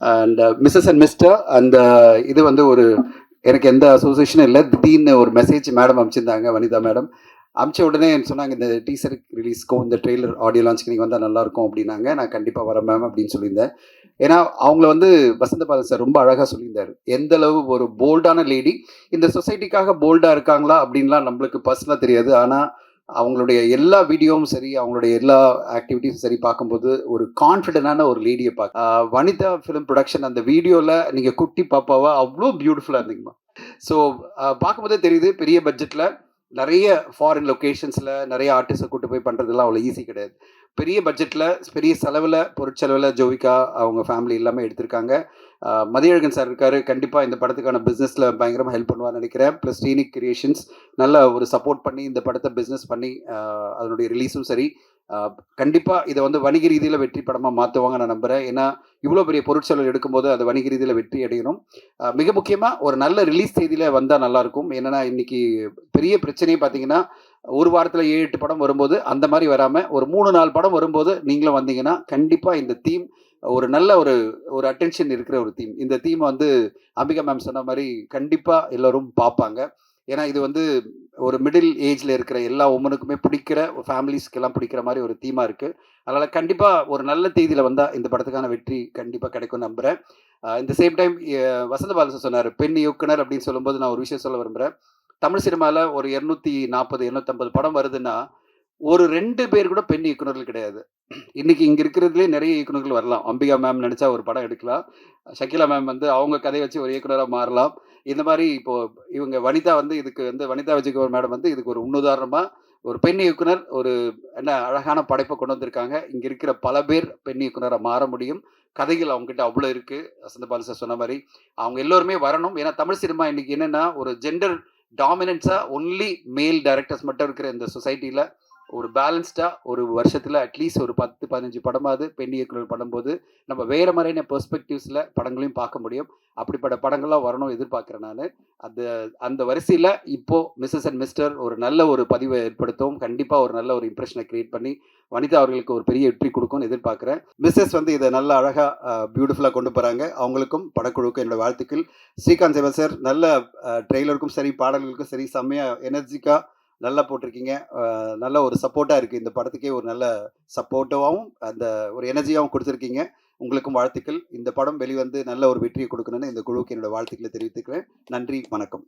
And Mrs and mister அந்த இது வந்து ஒரு எனக்கு எந்த அசோசியேஷனும் இல்லை. திடீர்னு ஒரு மெசேஜ் மேடம் அனுப்பிச்சிருந்தாங்க, வனிதா மேடம். அனுப்பிச்ச உடனே சொன்னாங்க, இந்த டீசர் ரிலீஸ்க்கும் இந்த ட்ரெய்லர் ஆடியோ லான்ச்சுக்கு நீங்கள் வந்தால் நல்லாயிருக்கும் அப்படின்னாங்க. நான் கண்டிப்பாக வரேன் மேம் அப்படின்னு சொல்லியிருந்தேன். ஏன்னா அவங்கள வந்து வசந்த பாலன் சார் ரொம்ப அழகாக சொல்லியிருந்தார். எந்த அளவு ஒரு போல்டான லேடி, இந்த சொசைட்டிக்காக போல்டாக இருக்காங்களா அப்படின்லாம் நம்மளுக்கு பர்சனலாக தெரியாது. ஆனால் அவங்களுடைய எல்லா வீடியோவும் சரி, அவங்களுடைய எல்லா ஆக்டிவிட்டீஸும் சரி பார்க்கும்போது ஒரு கான்ஃபிடென்டான ஒரு லேடியை வனிதா ஃபிலிம் ப்ரொடக்ஷன் அந்த வீடியோவில் நீங்கள் குட்டி பாப்பாவா அவ்வளோ பியூட்டிஃபுல்லாக இருந்தீங்கம்மா. ஸோ பார்க்கும்போதே தெரியுது பெரிய பட்ஜெட்டில் நிறைய ஃபாரின் லொக்கேஷன்ஸில் நிறைய ஆர்டிஸ்ட்டை கூட்டு போய் பண்ணுறதுலாம் அவ்வளோ ஈஸி கிடையாது. பெரிய பட்ஜெட்டில் பெரிய செலவில் பொருட்செலவில் ஜோவிகா அவங்க ஃபேமிலி எல்லாமே எடுத்திருக்காங்க. மதியழகன் சார் இருக்கார், கண்டிப்பாக இந்த படத்துக்கான பிஸ்னஸில் பயங்கரமாக ஹெல்ப் பண்ணுவார்னு நினைக்கிறேன். ப்ளஸ் ஸ்ரீனிக் கிரியேஷன்ஸ் நல்ல ஒரு சப்போர்ட் பண்ணி இந்த படத்தை பிஸ்னஸ் பண்ணி அதனுடைய ரிலீஸும் சரி கண்டிப்பாக இதை வந்து வணிக ரீதியில் வெற்றி படமாக மாற்றுவாங்க நான் நம்புகிறேன். ஏன்னா இவ்வளோ பெரிய பொருட்செலவு எடுக்கும்போது அது வணிக ரீதியில் வெற்றி அடையணும். மிக முக்கியமாக ஒரு நல்ல ரிலீஸ் தேதியில் வந்தால் நல்லாயிருக்கும். என்னென்னா இன்றைக்கி பெரிய பிரச்சனையே பார்த்தீங்கன்னா, ஒரு வாரத்தில் 7-8 படம் வரும்போது அந்த மாதிரி வராமல் ஒரு 3-4 படம் வரும்போது நீங்களும் வந்தீங்கன்னா கண்டிப்பாக இந்த தீம் ஒரு நல்ல ஒரு ஒரு அட்டென்ஷன் இருக்கிற ஒரு தீம். இந்த தீம் வந்து அம்பிகா மேம் சொன்ன மாதிரி கண்டிப்பாக எல்லோரும் பார்ப்பாங்க. ஏன்னா இது வந்து ஒரு மிடில் ஏஜில் இருக்கிற எல்லா உமனுக்குமே பிடிக்கிற ஃபேமிலிஸ்க்கெல்லாம் பிடிக்கிற மாதிரி ஒரு தீமாக இருக்குது. அதனால் கண்டிப்பாக ஒரு நல்ல தேதியில் வந்தால் இந்த படத்துக்கான வெற்றி கண்டிப்பாக கிடைக்கும்னு நம்புகிறேன். இந்த சேம் டைம் வசந்த பாலன் சொன்னார் பெண் இயக்குனர் அப்படின்னு சொல்லும்போது நான் ஒரு விஷயம் சொல்ல விரும்புகிறேன். தமிழ் சினிமாவில் ஒரு 240 250 படம் வருதுன்னா ஒரு 2 பேர் கூட பெண் இயக்குனர்கள் கிடையாது. இன்னைக்கு இங்க இருக்கிறதுலே நிறைய இயக்குனர்கள் வரலாம். அம்பிகா மேம் நடிச்சா ஒரு படம் எடுக்கலாம். ஷக்கீலா மேம் வந்து அவங்க கதைய வச்சு ஒரு இயக்குனரா மாறலாம். இந்த மாரி இப்போ இவங்க வனிதா வந்து இதுக்கு வந்து வனிதா விஜயகுமார் மேடம் வந்து இதுக்கு ஒரு முன்னுதாரணமா ஒரு பெண் இயக்குனர் ஒரு என்ன அழகான படைப்பை கொண்டு வந்திருக்காங்க. இங்க இருக்கிற பல பேர் பெண் இயக்குனரா மாற முடியும். கதைகள் அவங்ககிட்ட அவ்வளோ இருக்கு. வசந்த பாலன் சார் சொன்ன மாரி. அவங்க எல்லோருமே வரணும். ஏன்னா தமிழ் சினிமா இன்னைக்கு என்னன்னா ஒரு ஜெண்டர் டாமினன்ஸா ஒன்லி மேல் டைரக்டர்ஸ் மட்டும் இருக்கிற இந்த சொசைட்டில ஒரு பேலன்ஸ்டா ஒரு வருஷத்துல அட்லீஸ்ட் ஒரு 10-15 படமாவது பெண் இயக்குனர் பண்ணும்போது நம்ம வேற மாதிரியான பெர்ஸ்பெக்டிவ்ஸ்ல படங்களையும் பார்க்க முடியும். அப்படிப்பட்ட படங்கள்லாம் வரணும் எதிர்பார்க்கிறேன் நான். அந்த அந்த வரிசையில இப்போ மிஸ்ஸஸ் அண்ட் மிஸ்டர் ஒரு நல்ல ஒரு பதிவை ஏற்படுத்தவும் கண்டிப்பா ஒரு நல்ல ஒரு இம்ப்ரெஷனை கிரியேட் பண்ணி வனிதா அவர்களுக்கு ஒரு பெரிய வெற்றி கொடுக்கும்னு எதிர்பார்க்கிறேன். மிஸ்ஸஸ் வந்து இதை நல்லா அழகா பியூட்டிஃபுல்லா கொண்டு போறாங்க. அவங்களுக்கும் படக்குழுவுக்கும் என்னோட வாழ்த்துக்கள். ஸ்ரீகாந்த் சிவா சார் நல்ல ட்ரெய்லருக்கும் சரி பாடல்களுக்கும் சரி செம்மையா எனர்ஜிக்கா நல்லா போட்டிருக்கீங்க. நல்ல ஒரு சப்போர்ட்டாக இருக்குது இந்த படத்துக்கே ஒரு நல்ல சப்போர்ட்டிவாகவும் அந்த ஒரு எனர்ஜியாகவும் கொடுத்துருக்கீங்க. உங்களுக்கும் வாழ்த்துக்கள். இந்த படம் வெளிவந்து நல்ல ஒரு வெற்றியை கொடுக்கணும்னு இந்த குழுவுக்கு என்னோட வாழ்த்துக்களை தெரிவித்துக்கிறேன். நன்றி, வணக்கம்.